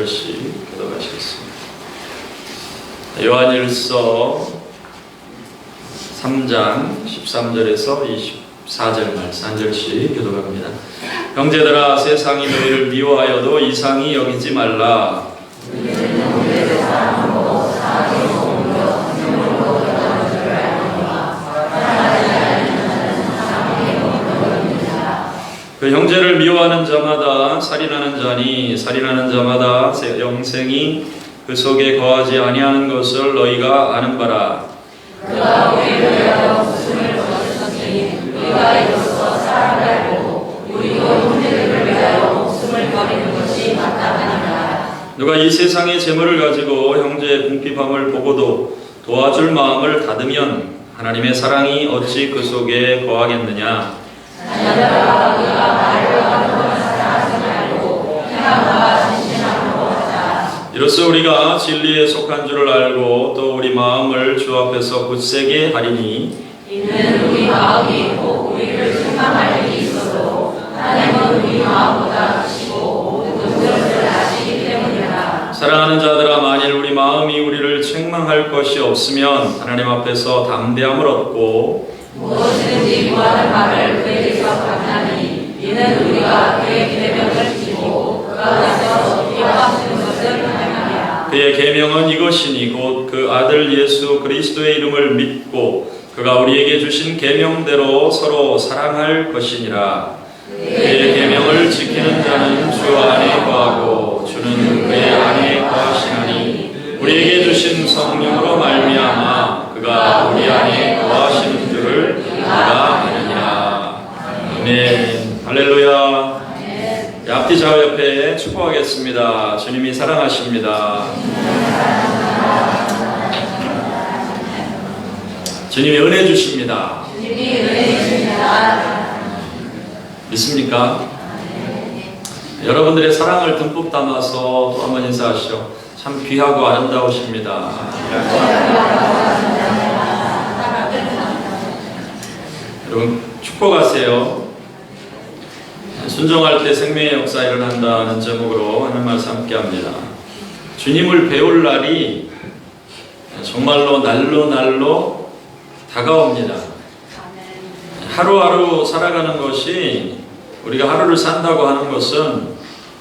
절씩 기도하시겠습니다. 요한일서 3장 13절에서 24절 말씀 한 절씩 기도합니다. 형제들아, 세상이 너희를 미워하여도 이상히 여기지 말라. 그 형제를 미워하는 자마다 살인하는 자니, 살인하는 자마다 영생이 그 속에 거하지 아니하는 것을 너희가 아는 바라. 그가 우리를 위하여 목숨을 버리셨으니 우리가 이로써 살아가고 우리도 형제들을 위하여 목숨을 버리는 것이 마땅하니라. 누가 이 세상의 재물을 가지고 형제의 궁핍함을 보고도 도와줄 마음을 닫으면 하나님의 사랑이 어찌 그 속에 거하겠느냐. 자녀들아, 우리가 말로 하는 것을 사랑하지 말고 행함과 진실함으로 하자. 이로써 우리가 진리에 속한 줄을 알고 또 우리 마음을 주 앞에서 굳세게 하리니, 이는 우리 마음이 꼭 우리를 책망할 일이 있어도 하나님은 우리 마음보다 크시고 모든 것을 아시기 때문이라. 사랑하는 자들아, 만일 우리 마음이 우리를 책망할 것이 없으면 하나님 앞에서 담대함을 얻고 무엇이든지 구하는 바를 그에게서 받나니 이는 우리가 그의 계명을 지키고 그 안에서 기뻐하시는 것을 행하리라. 그의 계명은 이것이니 곧 그 아들 예수 그리스도의 이름을 믿고 그가 우리에게 주신 계명대로 서로 사랑할 것이니라. 그의 계명을 지키는 자는 주 안에 거하고 주는 그의 안에 거하시나니 우리에게 주신 성령으로 말미암아 그가 우리 안에 거하시는 줄을 우리가 아느니라. 아멘. 할렐루야. 앞뒤 좌우 옆에 축복하겠습니다. 주님이 사랑하십니다. 주님이 은혜 주십니다. 주님이 은혜 주십니다. 믿습니까? 여러분들의 사랑을 듬뿍 담아서 또 한번 인사하시죠. 참 귀하고 아름다우십니다. 여러분 축복하세요. 순종할 때 생명의 역사 일어난다는 제목으로 하는 말씀 함께합니다. 주님을 배울 날이 정말로 날로 다가옵니다. 하루하루 살아가는 것이, 우리가 하루를 산다고 하는 것은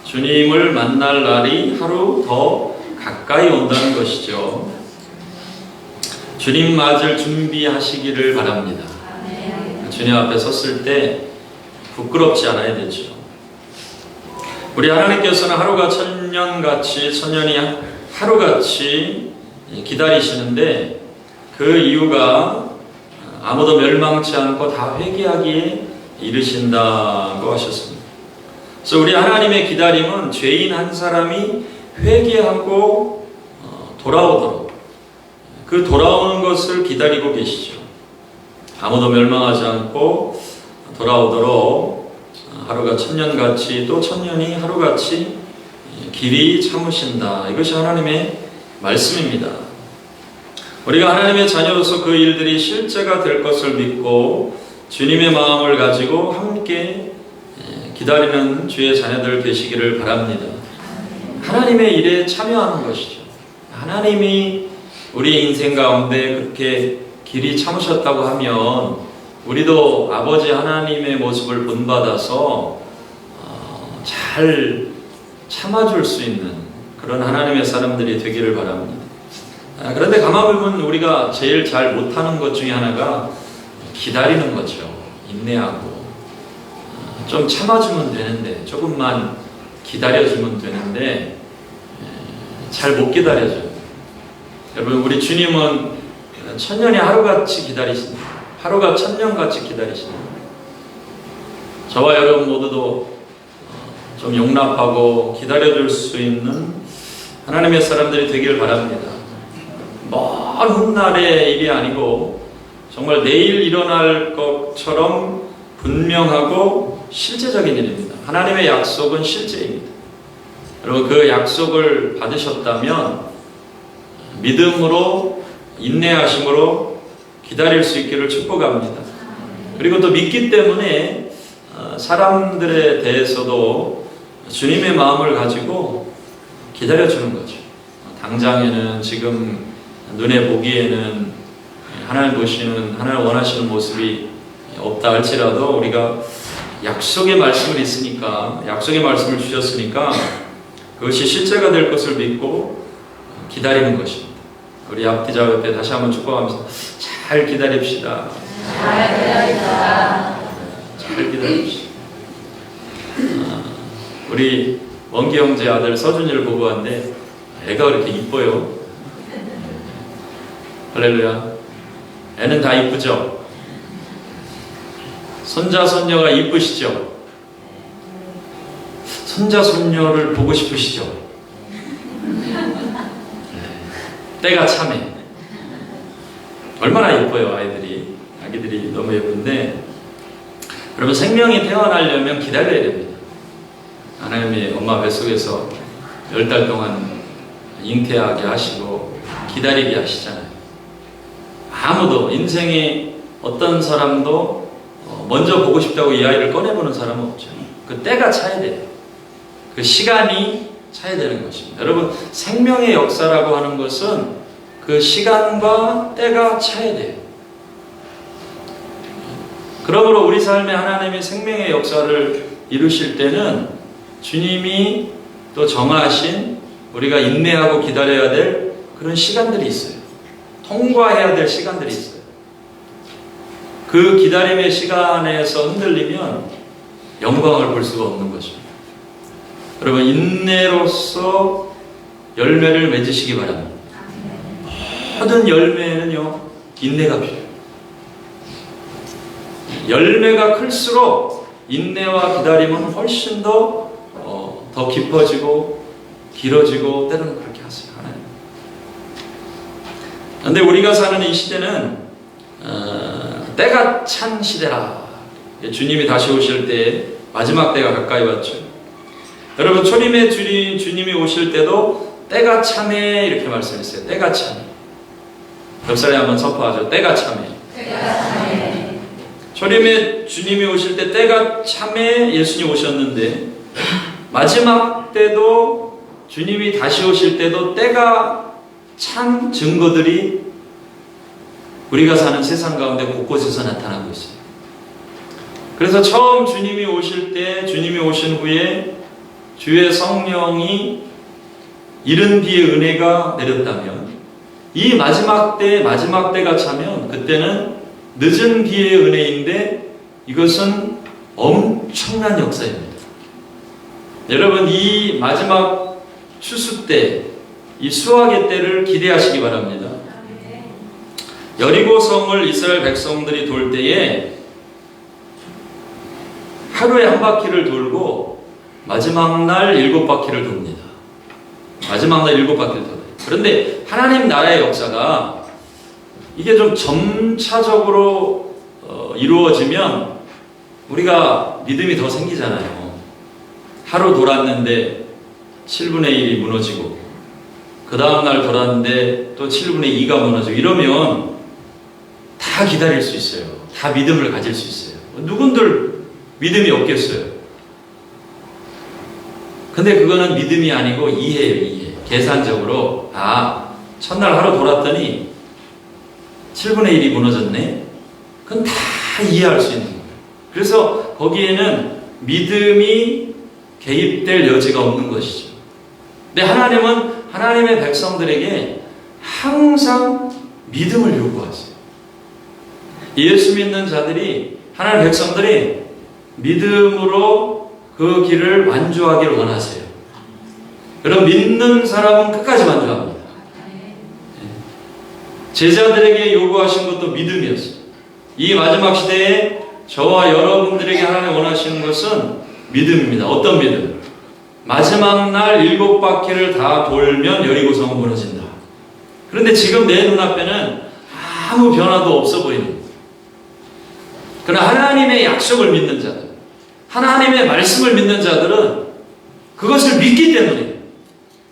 주님을 만날 날이 하루 더 가까이 온다는 것이죠. 주님 맞을 준비하시기를 바랍니다. 주님 앞에 섰을 때 부끄럽지 않아야 되죠. 우리 하나님께서는 하루가 천년같이, 천년이 하루같이 기다리시는데 그 이유가 아무도 멸망치 않고 다 회개하기에 이르신다고 하셨습니다. 그래서 우리 하나님의 기다림은 죄인 한 사람이 회개하고 돌아오도록, 그 돌아오는 것을 기다리고 계시죠. 아무도 멸망하지 않고 돌아오도록 하루가 천년같이, 또 천년이 하루같이 길이 참으신다. 이것이 하나님의 말씀입니다. 우리가 하나님의 자녀로서 그 일들이 실제가 될 것을 믿고 주님의 마음을 가지고 함께 기다리는 주의 자녀들 되시기를 바랍니다. 하나님의 일에 참여하는 것이죠. 하나님이 우리 인생 가운데 그렇게 길이 참으셨다고 하면 우리도 아버지 하나님의 모습을 본받아서 잘 참아줄 수 있는 그런 하나님의 사람들이 되기를 바랍니다. 그런데 가만히 보면 우리가 제일 잘 못하는 것 중에 하나가 기다리는 거죠. 인내하고 좀 참아주면 되는데, 조금만 기다려주면 되는데 잘 못 기다려줘요. 여러분, 우리 주님은 천년이 하루같이 기다리신다. 하루가 천년같이 기다리신다. 저와 여러분 모두도 좀 용납하고 기다려줄 수 있는 하나님의 사람들이 되길 바랍니다. 먼 훗날의 일이 아니고 정말 내일 일어날 것처럼 분명하고 실제적인 일입니다. 하나님의 약속은 실제입니다. 여러분, 그 약속을 받으셨다면 믿음으로, 인내하심으로 기다릴 수 있기를 축복합니다. 그리고 또 믿기 때문에 사람들에 대해서도 주님의 마음을 가지고 기다려주는 거죠. 당장에는 지금 눈에 보기에는 하나님 보시는, 하나님 원하시는 모습이 없다 할지라도 우리가 약속의 말씀을 있으니까, 약속의 말씀을 주셨으니까 그것이 실제가 될 것을 믿고 기다리는 것입니다. 우리 앞뒤자 옆에 다시 한번 축복하면서 잘 기다립시다. 잘 기다립시다. 잘 기다립시다. 우리 원기 형제 아들 서준이를 보고 왔는데 애가 그렇게 이뻐요. 할렐루야. 애는 다 이쁘죠? 손자 손녀가 이쁘시죠? 손자 손녀를 보고 싶으시죠? 때가 참해. 얼마나 예뻐요, 아기들이 너무 예쁜데, 여러분 생명이 태어나려면 기다려야 됩니다. 하나님이 엄마 뱃속에서 10달 동안 잉태하게 하시고 기다리게 하시잖아요. 아무도, 인생에 어떤 사람도 먼저 보고 싶다고 이 아이를 꺼내보는 사람은 없죠. 그 때가 차야 돼요. 그 시간이 차야 되는 것입니다. 여러분, 생명의 역사라고 하는 것은 그 시간과 때가 차야 돼요. 그러므로 우리 삶에 하나님이 생명의 역사를 이루실 때는 주님이 또 정하신, 우리가 인내하고 기다려야 될 그런 시간들이 있어요. 통과해야 될 시간들이 있어요. 그 기다림의 시간에서 흔들리면 영광을 볼 수가 없는 것입니다. 여러분, 인내로서 열매를 맺으시기 바랍니다. 모든 열매는요, 인내가 필요해요. 열매가 클수록 인내와 기다림은 훨씬 더 깊어지고 길어지고 때로는 그렇게 하세요. 하나님. 그런데 우리가 사는 이 시대는 때가 찬 시대라. 주님이 다시 오실 때 마지막 때가 가까이 왔죠. 여러분, 초림의 주님이 오실 때도 때가 참해 이렇게 말씀했어요. 때가 참해. 옆 사람이 한번 선포하죠. 때가 참해. 때가 참해. 초림의 주님이 오실 때 때가 참해 예수님 오셨는데, 마지막 때도 주님이 다시 오실 때도 때가 찬 증거들이 우리가 사는 세상 가운데 곳곳에서 나타나고 있어요. 그래서 처음 주님이 오실 때, 주님이 오신 후에 주의 성령이 이른 비의 은혜가 내렸다면, 이 마지막 때가 차면 그때는 늦은 비의 은혜인데 이것은 엄청난 역사입니다. 여러분, 이 마지막 추수 때, 이 수확의 때를 기대하시기 바랍니다. 여리고 성을 이스라엘 백성들이 돌 때에 하루에 한 바퀴를 돌고 마지막 날 7바퀴를 돕니다. 마지막 날 7바퀴를 돌아요. 그런데 하나님 나라의 역사가 이게 좀 점차적으로 이루어지면 우리가 믿음이 더 생기잖아요. 하루 돌았는데 7분의 1이 무너지고, 그 다음날 돌았는데 또 7분의 2가 무너지고, 이러면 다 기다릴 수 있어요. 다 믿음을 가질 수 있어요. 누군들 믿음이 없겠어요. 근데 그거는 믿음이 아니고 이해예요, 이해. 계산적으로, 첫날 하루 돌았더니 7분의 1이 무너졌네? 그건 다 이해할 수 있는 거예요. 그래서 거기에는 믿음이 개입될 여지가 없는 것이죠. 근데 하나님은 하나님의 백성들에게 항상 믿음을 요구하세요. 예수 믿는 자들이, 하나님의 백성들이 믿음으로 그 길을 완주하기를 원하세요. 여러분, 믿는 사람은 끝까지 완주합니다. 제자들에게 요구하신 것도 믿음이었어요. 이 마지막 시대에 저와 여러분들에게 하나님 원하시는 것은 믿음입니다. 어떤 믿음? 마지막 날 7바퀴를 다 돌면 여리고성은 무너진다. 그런데 지금 내 눈앞에는 아무 변화도 없어 보이는 거예요. 그러나 하나님의 약속을 믿는 자들, 하나님의 말씀을 믿는 자들은 그것을 믿기 때문에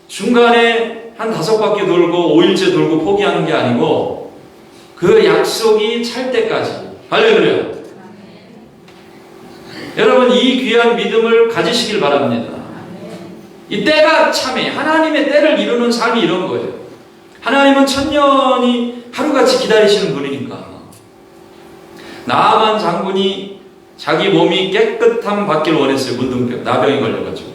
중간에 한 5바퀴 돌고 5일째 돌고 포기하는 게 아니고 그 약속이 찰 때까지. 할렐루야. 여러분, 이 귀한 믿음을 가지시길 바랍니다. 이 때가 참해. 하나님의 때를 이루는 삶이 이런 거예요. 하나님은 천년이 하루같이 기다리시는 분이니까. 나아만 장군이 자기 몸이 깨끗함 받기를 원했어요. 문둥병, 나병이 걸려가지고.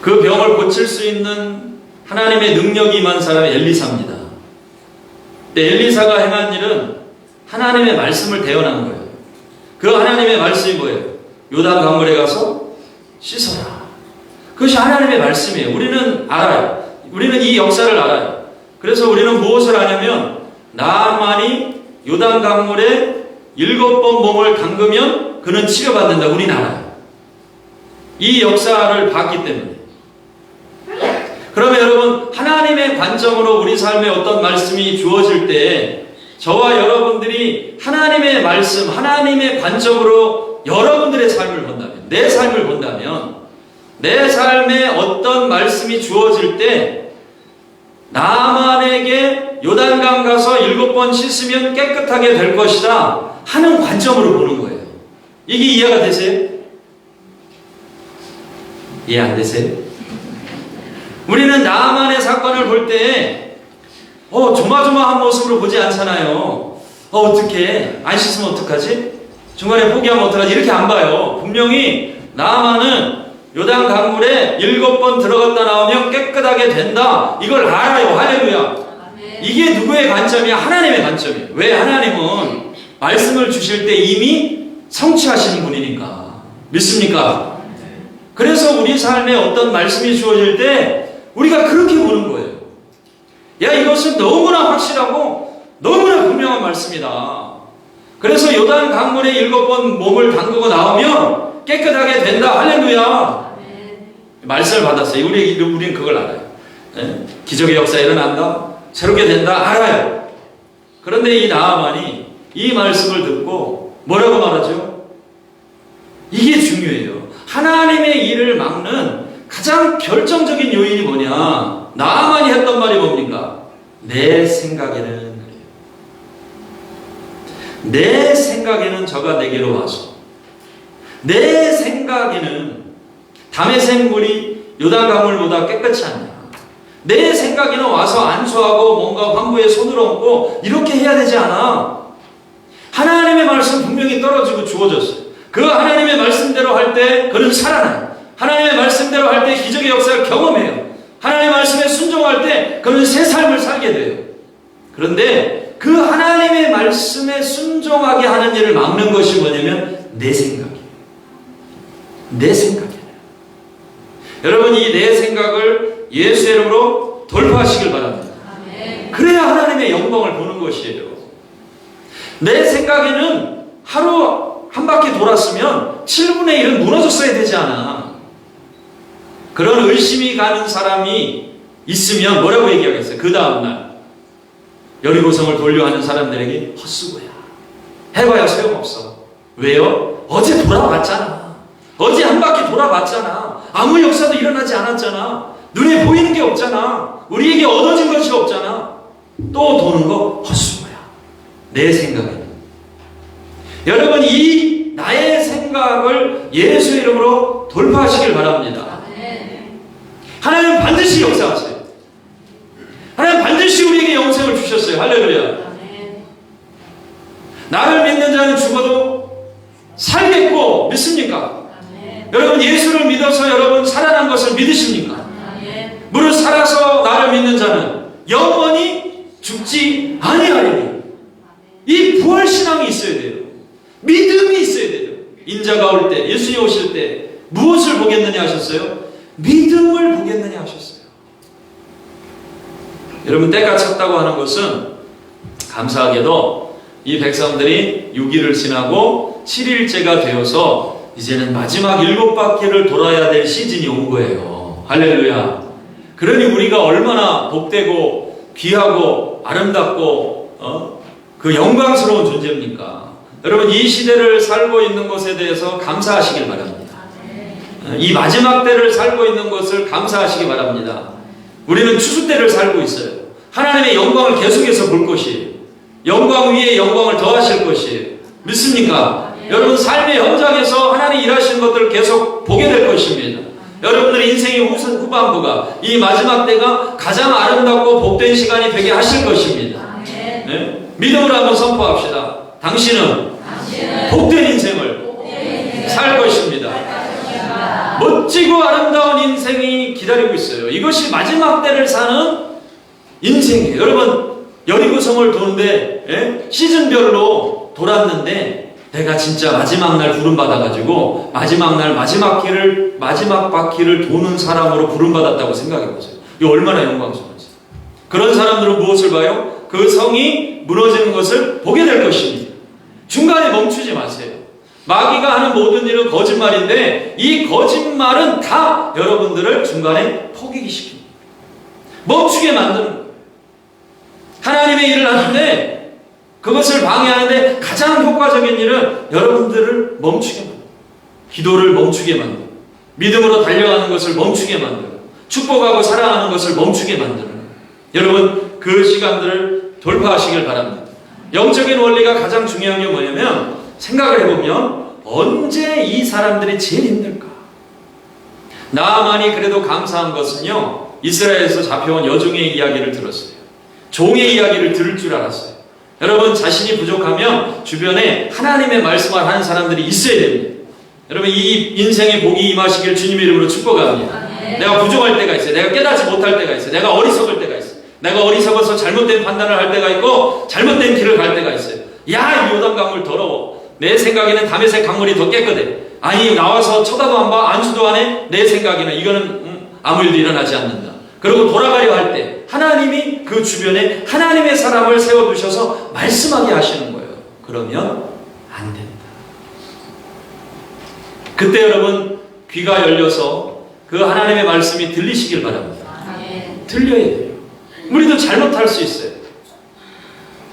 그 병을 고칠 수 있는 하나님의 능력이 임한 사람이 엘리사입니다. 근데 엘리사가 행한 일은 하나님의 말씀을 대언한 거예요. 그 하나님의 말씀이 뭐예요? 요단 강물에 가서 씻어라. 그것이 하나님의 말씀이에요. 우리는 알아요. 우리는 이 역사를 알아요. 그래서 우리는 무엇을 하냐면 나만이 요단 강물에 7번 몸을 담그면 그는 치료받는다. 우리는 알아요. 이 역사를 봤기 때문에. 그러면 여러분, 하나님의 관점으로 우리 삶에 어떤 말씀이 주어질 때 저와 여러분들이 하나님의 말씀, 하나님의 관점으로 여러분들의 삶을 본다면, 내 삶을 본다면, 내 삶에 어떤 말씀이 주어질 때 나만에게 요단강 가서 7번 씻으면 깨끗하게 될 것이다 하는 관점으로 보는 거예요. 이게 이해가 되세요? 이해 안 되세요? 우리는 나만의 사건을 볼 때 조마조마한 모습으로 보지 않잖아요. 어떡해? 안 씻으면 어떡하지? 중간에 포기하면 어떡하지? 이렇게 안 봐요. 분명히 나만은 요단 강물에 7번 들어갔다 나오면 깨끗하게 된다. 이걸 알아요. 할렐루야. 이게 누구의 관점이야? 하나님의 관점이에요. 왜? 하나님은 말씀을 주실 때 이미 성취하시는 분이니까. 믿습니까? 그래서 우리 삶에 어떤 말씀이 주어질 때 우리가 그렇게 보는 거예요. 야, 이것은 너무나 확실하고 너무나 분명한 말씀이다. 그래서 요단 강물에 7번 몸을 담그고 나오면 깨끗하게 된다. 할렐루야. 말씀을 받았어요. 우리는 그걸 알아요. 기적의 역사 일어난다. 새롭게 된다. 알아요. 그런데 이 나아만이 이 말씀을 듣고 뭐라고 말하죠? 이게 중요해요. 하나님의 일을 막는 가장 결정적인 요인이 뭐냐? 나아만이 했던 말이 뭡니까? 내 생각에는 그래요. 내 생각에는 저가 내게로 와서 내 생각에는 다메섹 물이 요단 강물보다 깨끗이 않냐? 내 생각에는 와서 안수하고 뭔가 황부에 손을 얹고 이렇게 해야 되지 않아? 하나님의 말씀 분명히 떨어지고 주어졌어요. 그 하나님의 말씀대로 할 때 그는 살아나요. 하나님의 말씀대로 할 때 기적의 역사를 경험해요. 하나님의 말씀에 순종할 때 그는 새 삶을 살게 돼요. 그런데 그 하나님의 말씀에 순종하게 하는 일을 막는 것이 뭐냐면 내 생각이에요. 내 생각이에요. 여러분, 이 내 생각을 예수의 이름으로 돌파하시길 바랍니다. 그래야 하나님의 영광을 보는 것이에요. 내 생각에는 하루 한 바퀴 돌았으면 7분의 1은 무너졌어야 되지 않아. 그런 의심이 가는 사람이 있으면 뭐라고 얘기하겠어요? 그 다음날 여리고성을 돌려하는 사람들에게 헛수고야. 해봐야 소용없어. 왜요? 어제 돌아봤잖아. 어제 한 바퀴 돌아봤잖아. 아무 역사도 일어나지 않았잖아. 눈에 보이는 게 없잖아. 우리에게 얻어진 것이 없잖아. 또 도는 거 헛수고야. 내 생각에는. 여러분, 이 나의 생각을 예수의 이름으로 돌파하시길 바랍니다. 하나님은 반드시 역사하세요. 하나님 반드시 우리에게 영생을 주셨어요. 할렐루야. 나를 믿는 자는 죽어도 살겠고, 믿습니까? 여러분, 예수를 믿어서 여러분 살아난 것을 믿으십니까? 무릇 살아서 나를 믿는 자는 영원히 죽지 아니하리니. 이 부활신앙이 있어야 돼요. 믿음이 있어야 돼요. 인자가 올 때, 예수님 오실 때 무엇을 보겠느냐 하셨어요? 믿음을 보겠느냐 하셨어요. 여러분, 때가 찼다고 하는 것은 감사하게도 이 백성들이 6일을 지나고 7일째가 되어서 이제는 마지막 7바퀴를 돌아야 될 시즌이 온 거예요. 할렐루야. 그러니 우리가 얼마나 복되고 귀하고 아름답고 그 영광스러운 존재입니까? 여러분, 이 시대를 살고 있는 것에 대해서 감사하시길 바랍니다. 이 마지막 때를 살고 있는 것을 감사하시기 바랍니다. 우리는 추수 때를 살고 있어요. 하나님의 영광을 계속해서 볼 것이에요. 영광 위에 영광을 더하실 것이에요. 믿습니까? 여러분, 삶의 현장에서 하나님 일하시는 것들을 계속 보게 될 것입니다. 여러분들의 인생의 후반부가 이 마지막 때가 가장 아름답고 복된 시간이 되게 하실 것입니다. 네? 믿음으로 한번 선포합시다. 당신은 복된 인생을 살 것입니다. 멋지고 아름다운 인생이 기다리고 있어요. 이것이 마지막 때를 사는 인생이에요. 여러분, 여리고성을 도는데 시즌별로 돌았는데 내가 진짜 마지막 날 부름받아가지고 마지막 날 마지막 바퀴를 도는 사람으로 부름받았다고 생각해보세요. 이거 얼마나 영광스러운지. 그런 사람들은 무엇을 봐요? 그 성이 무너지는 것을 보게 될 것입니다. 중간에 멈추지 마세요. 마귀가 하는 모든 일은 거짓말인데 이 거짓말은 다 여러분들을 중간에 포기기 시킵니다. 멈추게 만드는 거예요. 하나님의 일을 하는데 그것을 방해하는데 가장 효과적인 일은 여러분들을 멈추게 만들고 기도를 멈추게 만들고 믿음으로 달려가는 것을 멈추게 만들고 축복하고 사랑하는 것을 멈추게 만드는 거예요. 여러분 그 시간들을 돌파하시길 바랍니다. 영적인 원리가 가장 중요한 게 뭐냐면 생각을 해보면 언제 이 사람들이 제일 힘들까? 나아만이 그래도 감사한 것은요 이스라엘에서 잡혀온 여종의 이야기를 들었어요. 종의 이야기를 들을 줄 알았어요. 여러분 자신이 부족하면 주변에 하나님의 말씀을 하는 사람들이 있어야 됩니다. 여러분 이 인생의 복이 임하시길 주님의 이름으로 축복합니다. 내가 부족할 때가 있어요. 내가 깨닫지 못할 때가 있어요. 내가 어리석을 때가 있어요. 내가 어리석어서 잘못된 판단을 할 때가 있고 잘못된 길을 갈 때가 있어요. 야, 이 요단강물 더러워. 내 생각에는 다메섹 강물이 더 깨끗해. 아니 나와서 쳐다도 안 봐. 안수도 안 해. 내 생각에는 이거는 아무 일도 일어나지 않는다. 그리고 돌아가려 할 때 하나님이 그 주변에 하나님의 사람을 세워두셔서 말씀하게 하시는 거예요. 그러면 안 된다. 그때 여러분 귀가 열려서 그 하나님의 말씀이 들리시길 바랍니다. 들려야 돼요. 우리도 잘못할 수 있어요.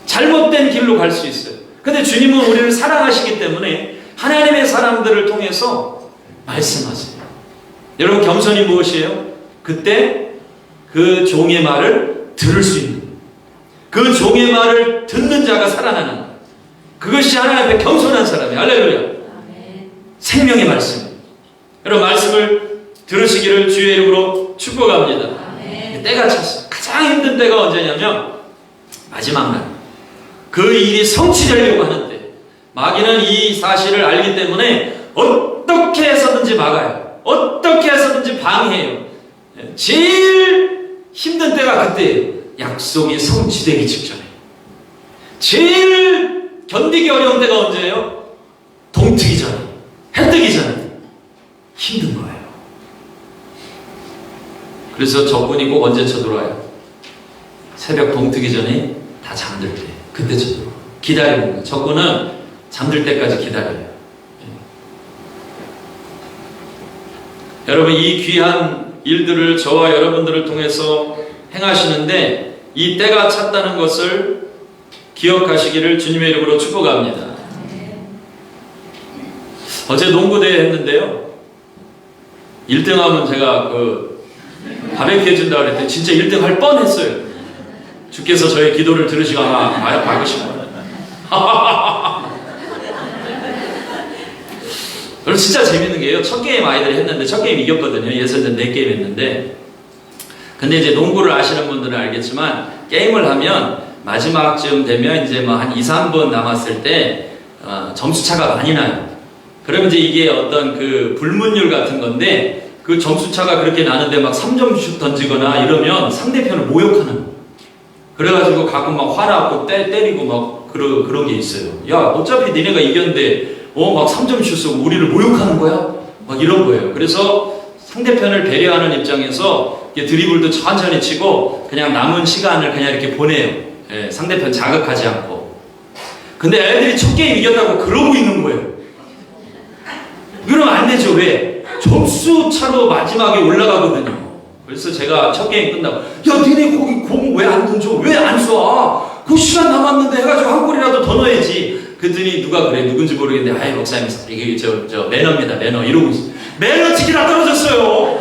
잘못된 길로 갈 수 있어요. 근데 주님은 우리를 사랑하시기 때문에 하나님의 사람들을 통해서 말씀하세요. 여러분 겸손이 무엇이에요? 그때 그 종의 말을 들을 수 있는, 그 종의 말을 듣는 자가 살아나는, 그것이 하나님 앞에 겸손한 사람이에요. 할렐루야. 생명의 말씀. 여러분 말씀을 들으시기를 주의 이름으로 축복합니다. 때가 찼어요. 가장 힘든 때가 언제냐면 마지막 날. 그 일이 성취되려고 하는데 마귀는 이 사실을 알기 때문에 어떻게 해서든지 막아요. 어떻게 해서든지 방해해요. 제일 힘든 때가 그때예요. 약속이 성취되기 직전에. 제일 견디기 어려운 때가 언제예요? 동트기 전에. 해 뜨기 전에. 힘든 거예요. 그래서 적군이 꼭 언제 쳐들어와요? 새벽 동트기 전에 다 잠들 때. 그때 쳐들어와. 기다리는 거예요. 적군은 잠들 때까지 기다려요. 여러분 이 귀한 일들을 저와 여러분들을 통해서 행하시는데 이 때가 찼다는 것을 기억하시기를 주님의 이름으로 축복합니다. 어제 농구대회 했는데요. 1등하면 제가 그 바베큐 해준다고 그랬더니 진짜 1등 할 뻔했어요. 주께서 저의 기도를 들으시고 아마 막으신 거예요. 여러분 진짜 재밌는 게요. 첫 게임 아이들이 했는데 첫 게임 이겼거든요. 예선전 4게임 했는데 근데 이제 농구를 아시는 분들은 알겠지만 게임을 하면 마지막쯤 되면 이제 뭐 한 2, 3분 남았을 때 점수차가 많이 나요. 그러면 이제 이게 어떤 그 불문율 같은 건데 그 점수차가 그렇게 나는데 막 3점슛 던지거나 이러면 상대편을 모욕하는 거예요. 그래가지고 가끔 막 화나고 때리고 막 그런 게 있어요. 야 어차피 니네가 이겼는데 막 3점 슛 우리를 모욕하는 거야? 막 이런 거예요. 그래서 상대편을 배려하는 입장에서 드리블도 천천히 치고 그냥 남은 시간을 그냥 이렇게 보내요. 예, 상대편 자극하지 않고. 근데 애들이 첫 게임 이겼다고 그러고 있는 거예요. 그러면 안 되죠. 왜? 점수 차로 마지막에 올라가거든요. 그래서 제가 첫 게임 끝나고 야 니네 거기 공 왜 안 던져? 왜 안 쏴? 그 시간 남았는데 해가지고 한 골이라도 더 넣어야지. 그랬더니 누가 그래 누군지 모르겠는데 아이 목사님 이게 저 매너입니다. 매너 이러고 있어요. 매너 치기라 떨어졌어요.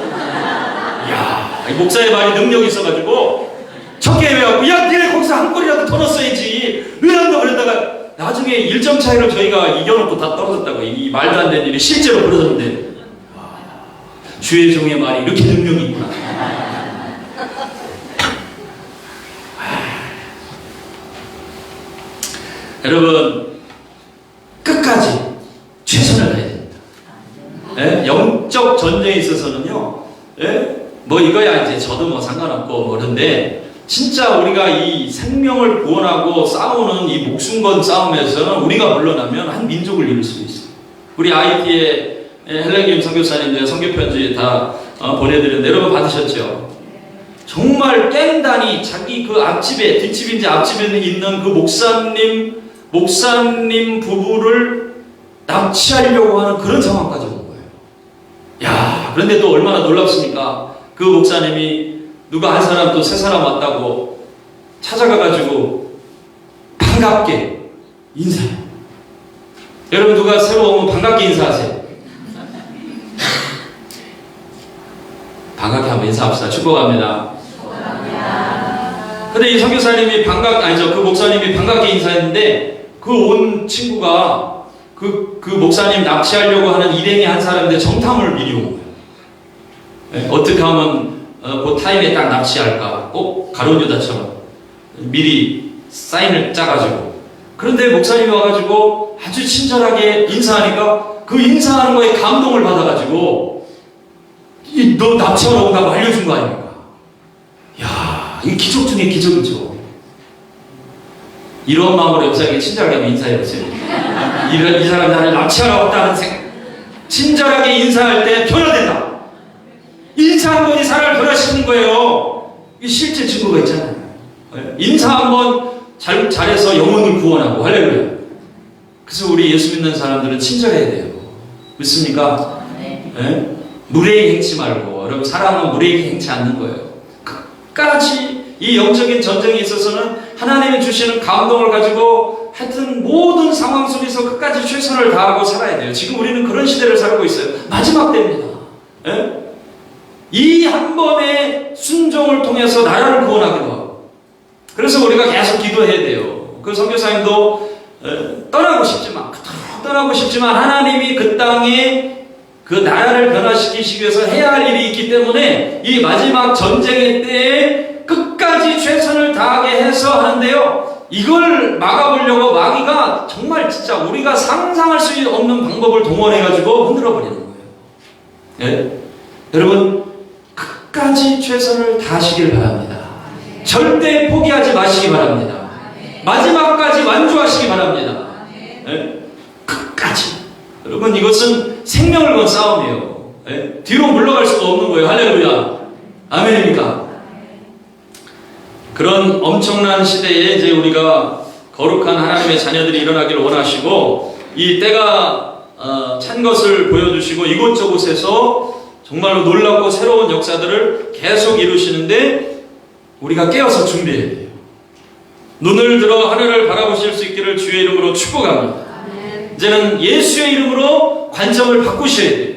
이야 이 목사의 말이 능력이 있어가지고 첫 게임 해갖고 야 니네 거기서 한 골이라도 더 넣었어야지. 왜 안 넣어? 그러다가 나중에 1점 차이로 저희가 이겨놓고 다 떨어졌다고. 이 말도 안 되는 일이 실제로 벌어졌는데 주의 종의 말이 이렇게 능력이 있구나. 여러분, 끝까지 최선을 다해야 됩니다. 예? 영적 전쟁에 있어서는요, 예? 뭐 이거야 이제 저도 뭐 상관없고 그런데 진짜 우리가 이 생명을 구원하고 싸우는 이 목숨 건 싸움에서는 우리가 물러나면 한 민족을 이룰 수 있어요. 우리 IT의 헬렌김 선교사님들 선교편지 다 보내드렸는데 여러분 받으셨죠? 정말 깽단이 자기 그 앞집에, 뒷집인지 앞집에 있는 그 목사님 부부를 납치하려고 하는 그런 상황까지 온 거예요. 야, 그런데 또 얼마나 놀랍습니까? 그 목사님이 누가 한 사람 또 세 사람 왔다고 찾아가가지고 반갑게 인사해요. 여러분 누가 새로 오면 반갑게 인사하세요. 반갑게 한번 인사합시다. 축복합니다. 근데 이 선교사님이 그 목사님이 반갑게 인사했는데 그 온 친구가 그 목사님 납치하려고 하는 일행이 한 사람인데 정탐을 미리 온 거예요. 네, 어떻게 하면 그 타임에 딱 납치할까? 꼭 가룟 유다처럼 미리 사인을 짜가지고. 그런데 목사님이 와가지고 아주 친절하게 인사하니까 그 인사하는 거에 감동을 받아가지고 너 납치하러 온다고 알려준 거 아닙니까? 야, 이게 기적 중에 기적이죠. 이런 마음으로 옆사람에게 친절하게 한번 인사해보세요. 이 사람이 나를 납치하러 왔다는 친절하게 인사할 때 변화된다. 인사 한 번이 사람을 변화시키는 거예요. 이 실제 증거가 있잖아요. 인사 한 번 잘해서 영혼을 구원하고 할렐루야. 그래서 우리 예수 믿는 사람들은 친절해야 돼요. 믿습니까? 네? 무례히 행치 말고. 여러분 사람은 무례히 행치 않는 거예요. 끝까지 이 영적인 전쟁에 있어서는 하나님이 주시는 감동을 가지고 하여튼 모든 상황 속에서 끝까지 최선을 다하고 살아야 돼요. 지금 우리는 그런 시대를 살고 있어요. 마지막 때입니다. 네? 이 한 번의 순종을 통해서 나라를 구원하기도 하고. 그래서 우리가 계속 기도해야 돼요. 그 선교사님도 떠나고 싶지만 하나님이 그 땅에 그 나라를 변화시키시기 위해서 해야 할 일이 있기 때문에 이 마지막 전쟁의 때에 끝까지 최선을 다하게 해서 하는데요. 이걸 막아보려고 마귀가 정말 진짜 우리가 상상할 수 없는 방법을 동원해가지고 흔들어버리는 거예요. 네? 여러분 끝까지 최선을 다하시길 바랍니다. 절대 포기하지 마시기 바랍니다. 마지막까지 완주하시기 바랍니다. 네? 끝까지. 여러분 이것은 생명을 건 싸움이에요. 네? 뒤로 물러갈 수가 없는 거예요. 할렐루야. 아멘입니까? 그런 엄청난 시대에 이제 우리가 거룩한 하나님의 자녀들이 일어나기를 원하시고 이 때가 찬 것을 보여주시고 이곳저곳에서 정말로 놀랍고 새로운 역사들을 계속 이루시는데 우리가 깨어서 준비해야 돼요. 눈을 들어 하늘을 바라보실 수 있기를 주의 이름으로 축복합니다. 이제는 예수의 이름으로 관점을 바꾸셔야 돼요.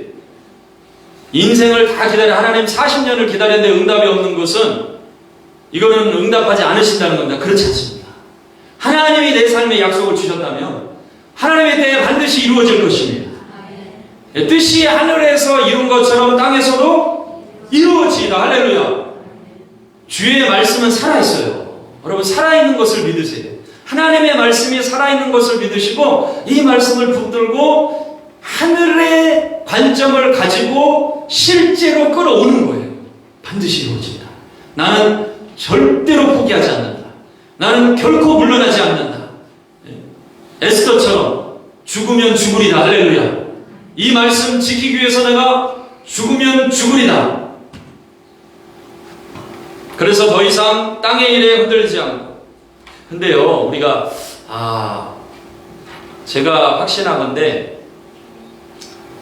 인생을 다 기다려 하나님 40년을 기다렸는데 응답이 없는 것은 이거는 응답하지 않으신다는 겁니다. 그렇지 않습니다. 하나님이 내 삶에 약속을 주셨다면 하나님의 때에 반드시 이루어질 것입니다. 뜻이 하늘에서 이룬 것처럼 땅에서도 이루어지다. 할렐루야. 주의 말씀은 살아있어요. 여러분 살아있는 것을 믿으세요. 하나님의 말씀이 살아있는 것을 믿으시고 이 말씀을 붙들고 하늘의 관점을 가지고 실제로 끌어오는 거예요. 반드시 이루어진다. 나는 절대로 포기하지 않는다. 나는 결코 물러나지 않는다. 에스더처럼 죽으면 죽으리다. 할렐루야. 이 말씀 지키기 위해서 내가 죽으면 죽으리다. 그래서 더 이상 땅의 일에 흔들리지 않고. 근데요 우리가 제가 확신하건대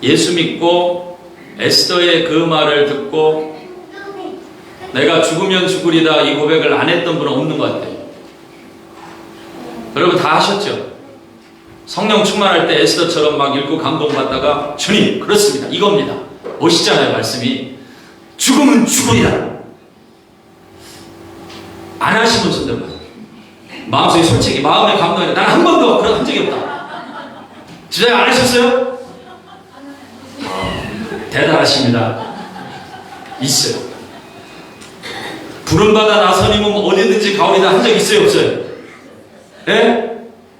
예수 믿고 에스더의 그 말을 듣고 내가 죽으면 죽으리다 이 고백을 안 했던 분은 없는 것 같아요. 여러분 다 하셨죠? 성령 충만할 때 에스더처럼 막 읽고 감동받다가 주님 그렇습니다. 이겁니다. 멋있잖아요 말씀이. 죽으면 죽으리라. 안 하신 분 손들어 봐요. 마음속에 솔직히 마음의 감동이 난 한 번도 그런 한 적이 없다. 진짜 안 하셨어요? 대단하십니다. 있어요. 부름받아 나서님은 어디든지 가오리다 한 적 있어요, 없어요? 예?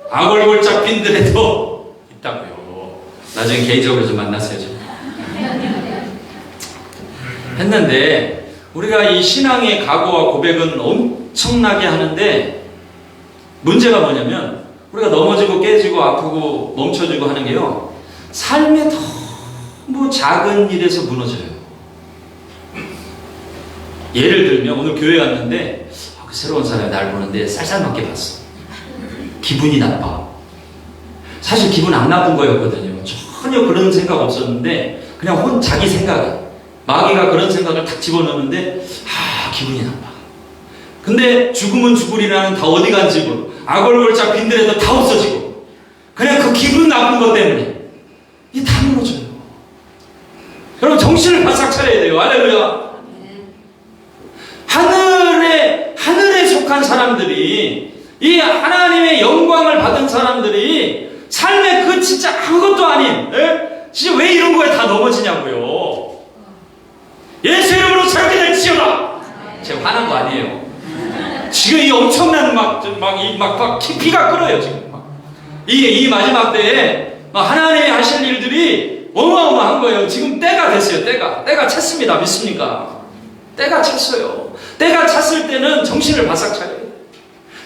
아골골짝 빈들에도 있다고요. 나중에 개인적으로 좀 만났어요, 좀. 했는데 우리가 이 신앙의 각오와 고백은 엄청나게 하는데 문제가 뭐냐면 우리가 넘어지고 깨지고 아프고 멈춰지고 하는 게요, 삶의 너무 작은 일에서 무너져요. 예를 들면 오늘 교회 왔는데 그 새로운 사람이 날 보는데 쌀쌀맞게 봤어. 기분이 나빠. 사실 기분 안 나쁜 거였거든요. 전혀 그런 생각 없었는데 그냥 자기 생각에 마귀가 그런 생각을 탁 집어넣는데 기분이 나빠. 근데 죽으면 죽으리라는 다 어디 간지 모르고 아골골짝 빈들에도 다 없어지고 그냥 그 기분 나쁜 것 때문에 이게 다 무너져요. 여러분 정신을 바싹 차려야 돼요. 할렐루야. 하늘에 속한 사람들이, 이 하나님의 영광을 받은 사람들이 삶에 그 진짜 아무것도 아닌, 진짜 왜 이런 거에 다 넘어지냐고요. 예수 이름으로 새롭게 될지어다. 제가 화난 거 아니에요. 지금 이 엄청난 피가 끓어요, 지금. 이 마지막 때에 하나님이 하실 일들이 어마어마한 거예요. 지금 때가 됐어요, 때가 찼습니다. 믿습니까? 때가 찼어요. 때가 찼을 때는 정신을 바싹 차려요.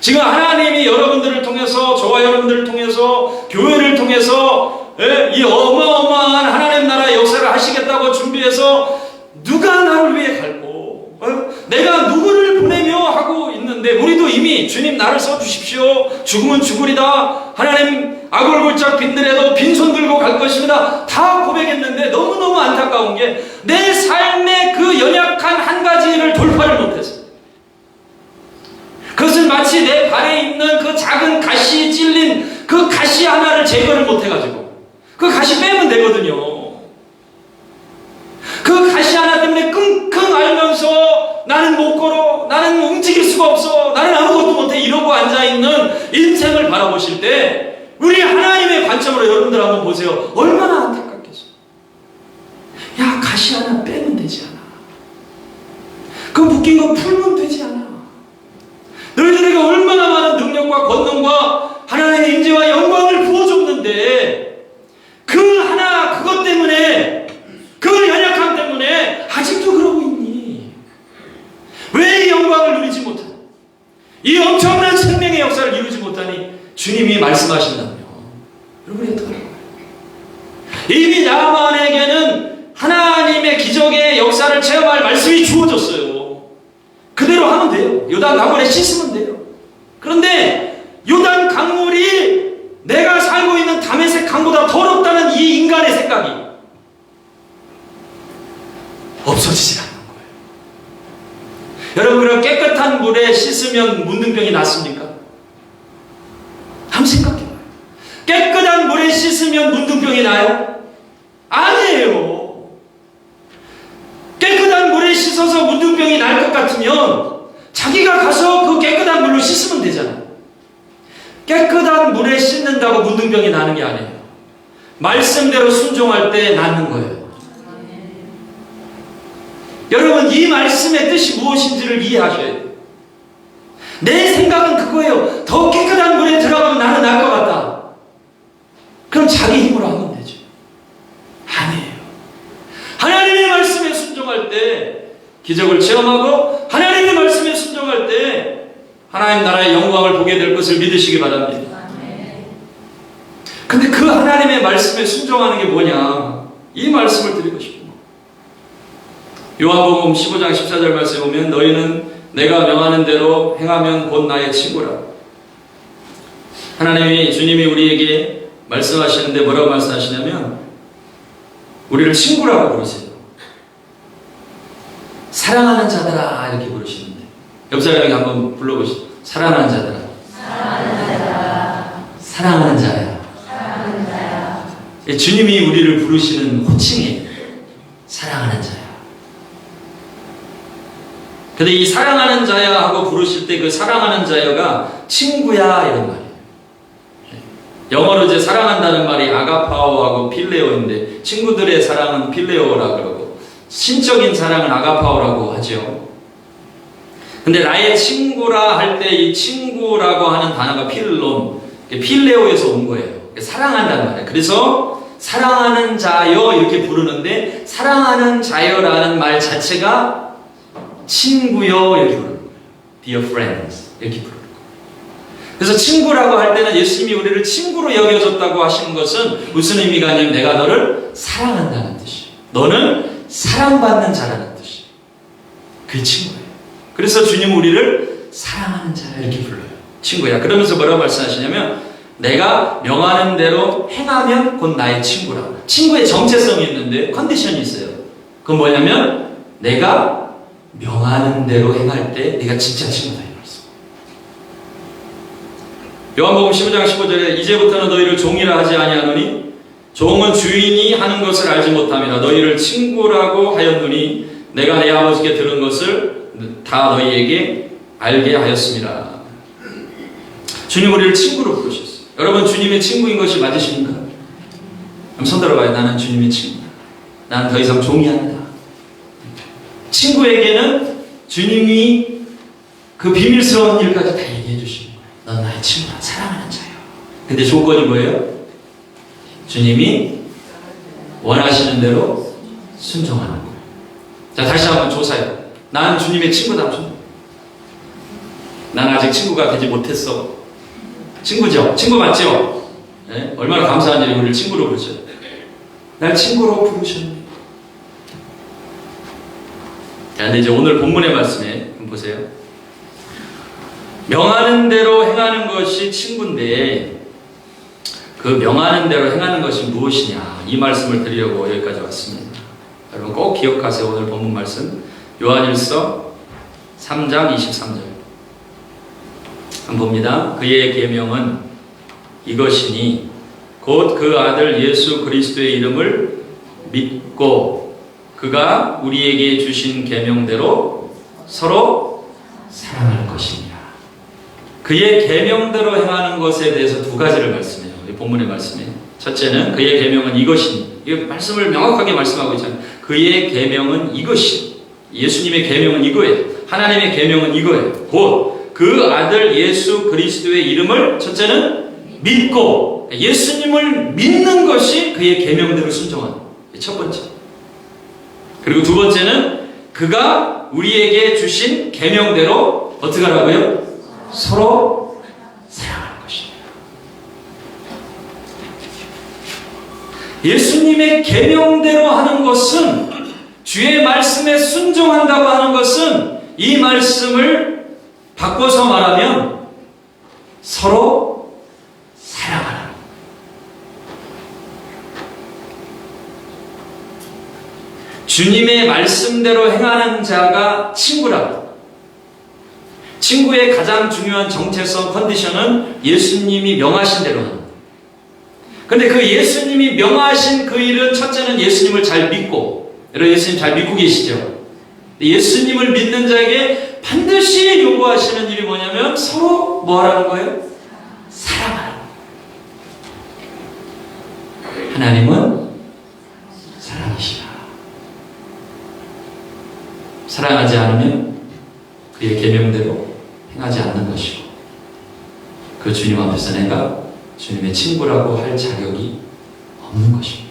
지금 하나님이 여러분들을 통해서, 저와 여러분들을 통해서, 교회를 통해서 이 어마어마한 하나님 나라의 역사를 하시겠다고 준비해서 누가 나를 위해 갈고 내가 누구를 보내며 하고 있는데, 우리도 이미 주님 나를 써주십시오, 죽으면 죽으리다, 하나님 아골골짝 빈들에도 빈손 들고 갈 것입니다, 다 고백했는데 너무너무 안타까운 게 내 삶의 그 연약한 한 가지를 돌파를 못했어요. 그것은 마치 내 발에 있는 그 작은 가시 찔린 그 가시 하나를 제거를 못해가지고 그 가시 빼면 되거든요. 그 가시 하나 때문에 끙끙 앓면서 나는 못 걸어, 나는 움직일 수가 없어, 나는 아무것도 못해 이러고 앉아있는 인생을 바라보실 때 우리 하나님의 관점으로 여러분들 한번 보세요. 얼마나 안타깝겠어요. 야, 가시 하나 빼면 되지 않아? 그 묶인 거 풀면 되지 않아? 너희들에게 얼마나 많은 능력과 권능과 하나님의 임재와 영광을 부어줬는데 그 하나, 그것 때문에, 그 연약함 때문에 아직도 그러고 있니? 왜 이 영광을 누리지 못하니? 이 엄청난 생명의 역사를 이루지 못하니? 주님이 말씀하신다며. 여러분이 어떡하라고요? 이미 나만에게는 하나님의 기적의 역사를 체험할 말씀이 주어졌어요. 그대로 하면 돼요. 요단 강물에 씻으면 돼요. 그런데 요단 강물이 내가 살고 있는 다메섹 강보다 더럽다는 이 인간의 생각이 없어지지 않는 거예요. 여러분, 그럼 깨끗한 물에 씻으면 문둥병이 낫습니까? 한번 생각해봐요. 깨끗한 물에 씻으면 문둥병이 나요? 아니에요. 깨끗한 물에 씻어서 문둥병이 날 것 같으면 자기가 가서 그 깨끗한 물로 씻으면 되잖아요. 깨끗한 물에 씻는다고 문둥병이 나는 게 아니에요. 말씀대로 순종할 때 낫는 거예요. 여러분, 이 말씀의 뜻이 무엇인지를 이해하셔야 돼요. 내 생각은 그거예요. 더 깨끗한 물에 들어가면 나는 날 것 같다. 그럼 자기 힘으로 하면 되죠. 아니에요. 하나님의 말씀에 순종할 때 기적을 체험하고 하나님의 말씀에 순종할 때 하나님 나라의 영광을 보게 될 것을 믿으시기 바랍니다. 근데 그 하나님의 말씀에 순종하는 게 뭐냐? 이 말씀을 드리고 싶습니다. 요한복음 15장 14절 말씀에 보면 너희는 내가 명하는 대로 행하면 곧 나의 친구라. 하나님이, 주님이 우리에게 말씀하시는데 뭐라고 말씀하시냐면 우리를 친구라고 부르세요. 사랑하는 자들아 이렇게 부르시는데 옆 사람에게 한번 불러보시죠. 사랑하는 자들아. 사랑하는 자들아. 사랑하는 자야. 사랑하는 자야. 주님이 우리를 부르시는 호칭이에요. 사랑하는 자야. 근데 이 사랑하는 자야 하고 부르실 때 그 사랑하는 자야가 친구야 이런 말이에요. 영어로 이제 사랑한다는 말이 아가파오하고 필레오인데 친구들의 사랑은 필레오라 그러고 신적인 사랑은 아가파오라고 하죠. 근데 나의 친구라 할 때 이 친구라고 하는 단어가 필레오에서 온 거예요. 사랑한다는 말이에요. 그래서 사랑하는 자여 이렇게 부르는데 사랑하는 자여라는 말 자체가 친구여 이렇게 부르는 거예요. Dear friends 이렇게 부르는 거예요. 그래서 친구라고 할 때는 예수님이 우리를 친구로 여겨줬다고 하시는 것은 무슨 의미가 아니면 내가 너를 사랑한다는 뜻이에요. 너는 사랑받는 자라는 뜻이에요. 그게 친구예요. 그래서 주님은 우리를 사랑하는 자라 이렇게 불러요. 친구야. 그러면서 뭐라고 말씀하시냐면 내가 명하는 대로 행하면 곧 나의 친구라. 친구의 정체성이 있는데 컨디션이 있어요. 그건 뭐냐면 내가 명하는 대로 행할 때 내가 진짜 친구다 이 말씀. 요한복음 15장 15절에 이제부터는 너희를 종이라 하지 아니하노니 종은 주인이 하는 것을 알지 못함이라 너희를 친구라고 하였노니 내가 내 아버지께 들은 것을 다 너희에게 알게 하였습니다. 주님 우리를 친구로 부르셨어요. 여러분 주님의 친구인 것이 맞으십니까? 그럼 손 들어봐요. 나는 주님의 친구다. 나는 더 이상 종이 아니다. 친구에게는 주님이 그 비밀스러운 일까지 다 얘기해 주시는 거예요. 넌 나의 친구다. 사랑하는 자요. 근데 조건이 뭐예요? 주님이 원하시는 대로 순종하는 거예요. 자, 다시 한번 조사해요. 나는 주님의 친구다. 난 아직 친구가 되지 못했어. 친구죠? 친구 맞죠? 네? 얼마나 감사한 일이 우리를 친구로 부르죠. 날 친구로 부르셨네. 자, 근데 이제 오늘 본문의 말씀에 한번 보세요. 명하는 대로 행하는 것이 친구인데 그 명하는 대로 행하는 것이 무엇이냐 이 말씀을 드리려고 여기까지 왔습니다. 여러분 꼭 기억하세요. 오늘 본문 말씀 요한일서 3장 23절 한번 봅니다. 그의 계명은 이것이니 곧 그 아들 예수 그리스도의 이름을 믿고 그가 우리에게 주신 계명대로 서로 사랑할 것이니라. 그의 계명대로 행하는 것에 대해서 두 가지를 말씀해요. 이 본문의 말씀에 첫째는 그의 계명은 이것이니 이 말씀을 명확하게 말씀하고 있잖아요. 그의 계명은 이것이 예수님의 계명은 이거예요. 하나님의 계명은 이거예요. 곧 그 아들 예수 그리스도의 이름을 첫째는 믿고 예수님을 믿는 것이 그의 계명대로 순종하는 첫 번째. 그리고 두 번째는 그가 우리에게 주신 계명대로 어떻게 하라고요? 서로 사랑하는 것입니다. 예수님의 계명대로 하는 것은 주의 말씀에 순종한다고 하는 것은 이 말씀을 바꿔서 말하면 서로 사랑하라. 주님의 말씀대로 행하는 자가 친구라. 친구의 가장 중요한 정체성 컨디션은 예수님이 명하신 대로 하는 거예요. 근데 그 예수님이 명하신 그 일은 첫째는 예수님을 잘 믿고, 여러분 예수님 잘 믿고 계시죠? 예수님을 믿는 자에게 반드시 요구하시는 일이 뭐냐면 서로 뭐 하라는 거예요? 사랑하라. 하나님은 사랑이시라. 사랑하지 않으면 그의 계명대로 행하지 않는 것이고 그 주님 앞에서 내가 주님의 친구라고 할 자격이 없는 것입니다.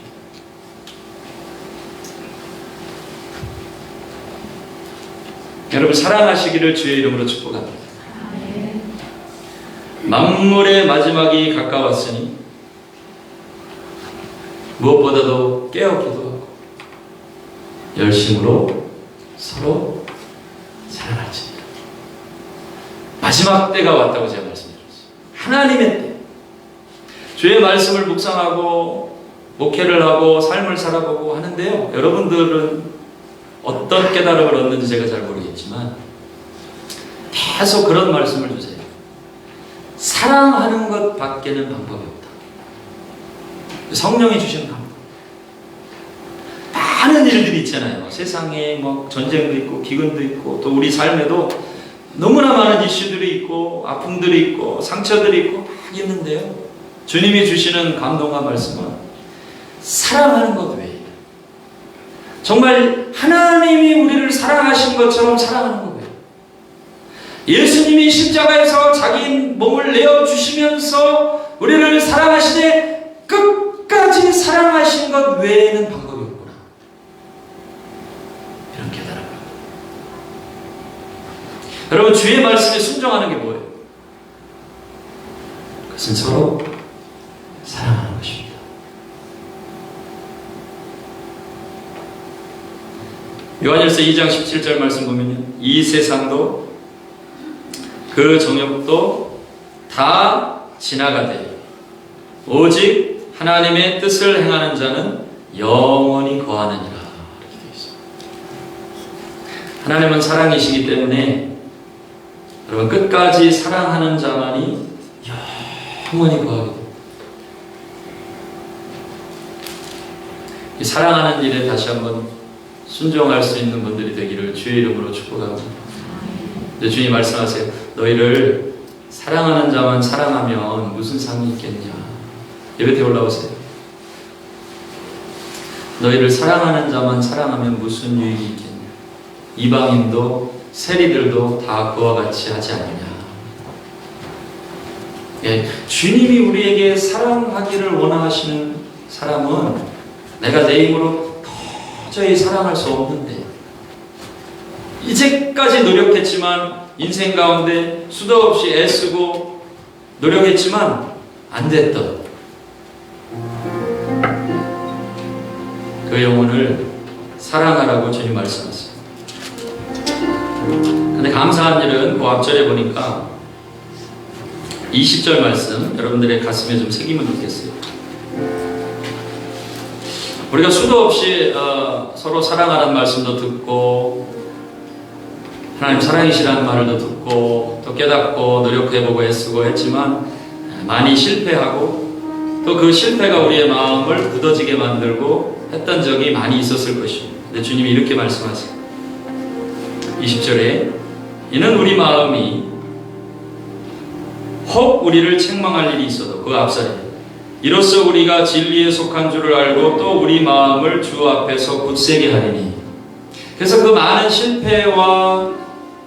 여러분 사랑하시기를 주의 이름으로 축복합니다. 만물의 마지막이 가까웠으니 무엇보다도 깨어기도 하고 열심으로 서로 사랑할지니라. 마지막 때가 왔다고 제가 말씀드렸어요. 하나님의 때. 주의 말씀을 묵상하고 목회를 하고 삶을 살아보고 하는데요. 여러분들은 어떤 깨달음을 얻는지 제가 잘 모르겠지만 계속 그런 말씀을 주세요. 사랑하는 것 밖에는 방법이 없다. 성령이 주시는 방법. 많은 일들이 있잖아요. 세상에 뭐 전쟁도 있고 기근도 있고 또 우리 삶에도 너무나 많은 이슈들이 있고 아픔들이 있고 상처들이 있고 막 있는데요. 주님이 주시는 감동과 말씀은 사랑하는 것 외에 정말 하나님이 우리를 사랑하신 것처럼 사랑하는 거예요. 예수님이 십자가에서 자기 몸을 내어주시면서 우리를 사랑하시되 끝까지 사랑하신 것 외에는 방법이 없구나. 이런 깨달음을. 여러분, 주의 말씀에 순종하는 게 뭐예요? 그것은 서로 사랑하는 것입니다. 요한일서 2장 17절 말씀 보면요, 이 세상도 그 정욕도 다 지나가되 오직 하나님의 뜻을 행하는 자는 영원히 거하느니라. 이렇게 되어 있습니다. 하나님은 사랑이시기 때문에 여러분, 끝까지 사랑하는 자만이 영원히 거하게 됩니다. 이 사랑하는 일에 다시 한번 순종할 수 있는 분들이 되기를 주의 이름으로 축복합니다. 주님 말씀하세요. 너희를 사랑하는 자만 사랑하면 무슨 상이 있겠냐. 예배 때 올라오세요. 너희를 사랑하는 자만 사랑하면 무슨 유익이 있겠냐. 이방인도 세리들도 다 그와 같이 하지 않느냐. 예, 주님이 우리에게 사랑하기를 원하시는 사람은 내가 내 힘으로 도저히 사랑할 수 없는데, 이제까지 노력했지만 인생 가운데 수도 없이 애쓰고 노력했지만 안 됐던 그 영혼을 사랑하라고 주님 말씀하세요. 근데 감사한 일은 그 앞절에 보니까 20절 말씀 여러분들의 가슴에 좀 새기면 좋겠어요. 우리가 수도 없이 서로 사랑하라는 말씀도 듣고 하나님 사랑이시라는 말을 듣고 또 깨닫고 노력해보고 애쓰고 했지만 많이 실패하고 또 그 실패가 우리의 마음을 굳어지게 만들고 했던 적이 많이 있었을 것입니다. 근데 주님이 이렇게 말씀하세요. 20절에 이는 우리 마음이 혹 우리를 책망할 일이 있어도 그 앞살에 이로써 우리가 진리에 속한 줄을 알고 또 우리 마음을 주 앞에서 굳세게 하리니. 그래서 그 많은 실패와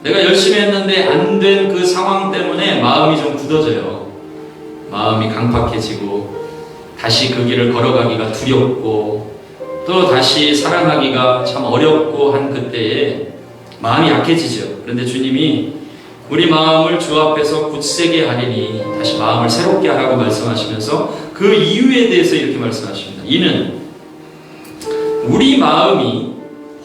내가 열심히 했는데 안 된 그 상황 때문에 마음이 좀 굳어져요. 마음이 강팍해지고 다시 그 길을 걸어가기가 두렵고 또 다시 사랑하기가 참 어렵고 한 그때에 마음이 약해지죠. 그런데 주님이 우리 마음을 주 앞에서 굳세게 하리니 다시 마음을 새롭게 하라고 말씀하시면서 그 이유에 대해서 이렇게 말씀하십니다. 이는 우리 마음이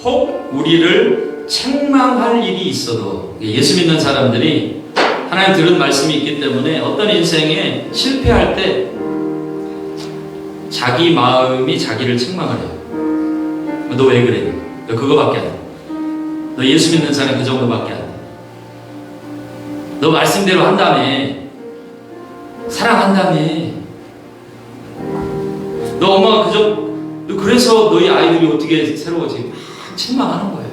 혹 우리를 책망할 일이 있어도, 예수 믿는 사람들이 하나님 들은 말씀이 있기 때문에 어떤 인생에 실패할 때 자기 마음이 자기를 책망을 해요. 너 왜 그래? 너 그거밖에 안 돼. 너 예수 믿는 사람 그 정도밖에 안 돼. 너 말씀대로 한다며. 사랑한다며. 너 엄마가 너 그래서 너희 아이들이 어떻게 새로워지? 막 책망하는 거예요.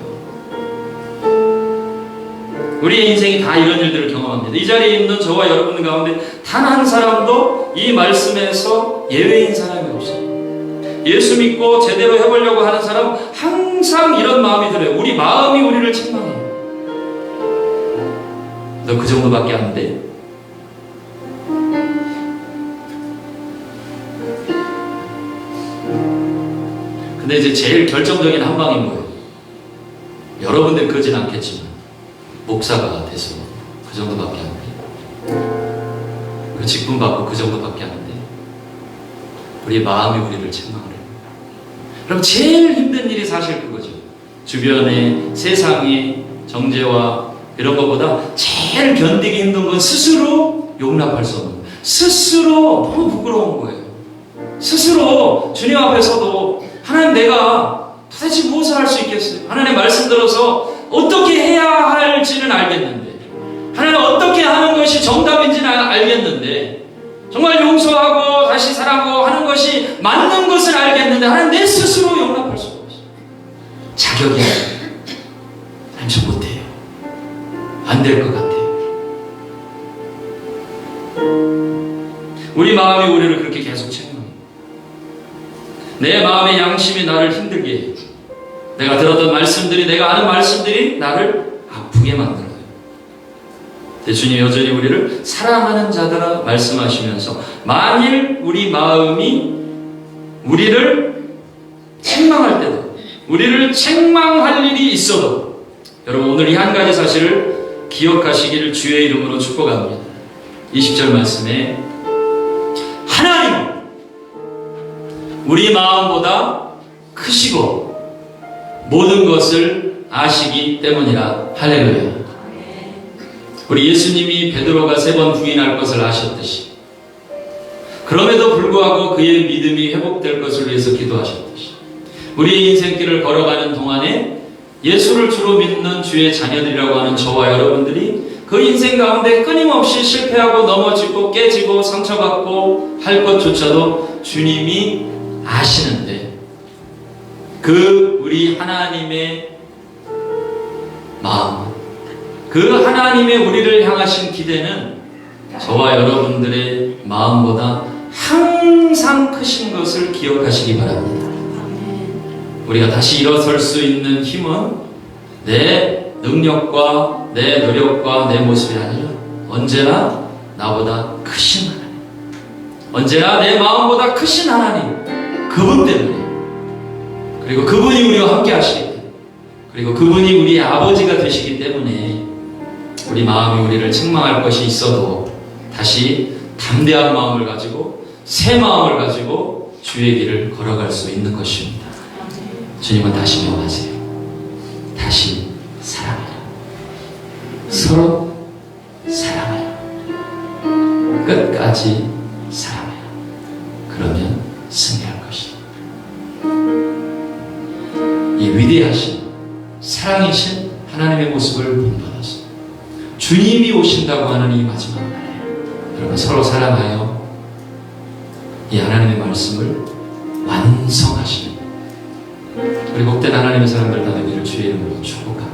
우리의 인생이 다 이런 일들을 경험합니다. 이 자리에 있는 저와 여러분 가운데 단 한 사람도 이 말씀에서 예외인 사람이 없어요. 예수 믿고 제대로 해보려고 하는 사람 항상 이런 마음이 들어요. 우리 마음이 우리를 책망해요. 너 그 정도밖에 안 돼. 근데 이제 제일 결정적인 한 방인 거예요. 여러분들 그러진 않겠지만 목사가 돼서 그 정도밖에 안 돼. 그 직분 받고 그 정도밖에 안 돼. 우리 마음이 우리를 책망을 해요. 그럼 제일 힘든 일이 사실 그거죠. 주변의 세상의 정죄와 이런 것보다 제일 견디기 힘든 건 스스로 용납할 수 없는 거예요. 스스로 너무 부끄러운 거예요. 스스로 주님 앞에서도 하나님 내가 도대체 무엇을 할 수 있겠어요? 하나님 말씀 들어서 어떻게 해야 할지는 알겠는데, 하나님 어떻게 하는 것이 정답인지는 알겠는데, 정말 용서하고 다시 사랑하고 하는 것이 맞는 것을 알겠는데 하나님 내 스스로 용납할 수가 없어요. 자격이 아니에요. 하나님 저 못해요. 안 될 것 같아요. 우리 마음이 우리를 그렇게 계속 책망해요. 내 마음의 양심이 나를 힘들게 해요. 내가 들었던 말씀들이, 내가 아는 말씀들이 나를 아프게 만들어요. 주님 여전히 우리를 사랑하는 자들아 말씀하시면서 만일 우리 마음이 우리를 책망할 때도, 우리를 책망할 일이 있어도, 여러분 오늘 이 한 가지 사실을 기억하시기를 주의 이름으로 축복합니다. 20절 말씀에 하나님은 우리 마음보다 크시고 모든 것을 아시기 때문이라. 할렐루야. 우리 예수님이 베드로가 3번 부인할 것을 아셨듯이, 그럼에도 불구하고 그의 믿음이 회복될 것을 위해서 기도하셨듯이, 우리의 인생길을 걸어가는 동안에 예수를 주로 믿는 주의 자녀들이라고 하는 저와 여러분들이 그 인생 가운데 끊임없이 실패하고 넘어지고 깨지고 상처받고 할 것조차도 주님이 아시는데, 그 우리 하나님의 마음, 그 하나님의 우리를 향하신 기대는 저와 여러분들의 마음보다 항상 크신 것을 기억하시기 바랍니다. 우리가 다시 일어설 수 있는 힘은 내 능력과 내 노력과 내 모습이 아니라 언제나 나보다 크신 하나님, 언제나 내 마음보다 크신 하나님, 그분 때문에, 그리고 그분이 우리와 함께 하시기 때문에, 그리고 그분이 우리의 아버지가 되시기 때문에 우리 마음이 우리를 책망할 것이 있어도 다시 담대한 마음을 가지고 새 마음을 가지고 주의 길을 걸어갈 수 있는 것입니다. 주님은 다시 명하세요. 다시 사랑하라. 서로 사랑하라. 끝까지 사랑하라. 그러면 승리할 것이다. 이 위대하신 사랑이신 하나님의 모습을 본받아서 주님이 오신다고 하는 이 마지막 날에 여러분 서로 사랑하여 이 하나님의 말씀을 완성하시는 우리 복된 하나님의 사람들 다 되기를 주의 이름으로 축복합니다.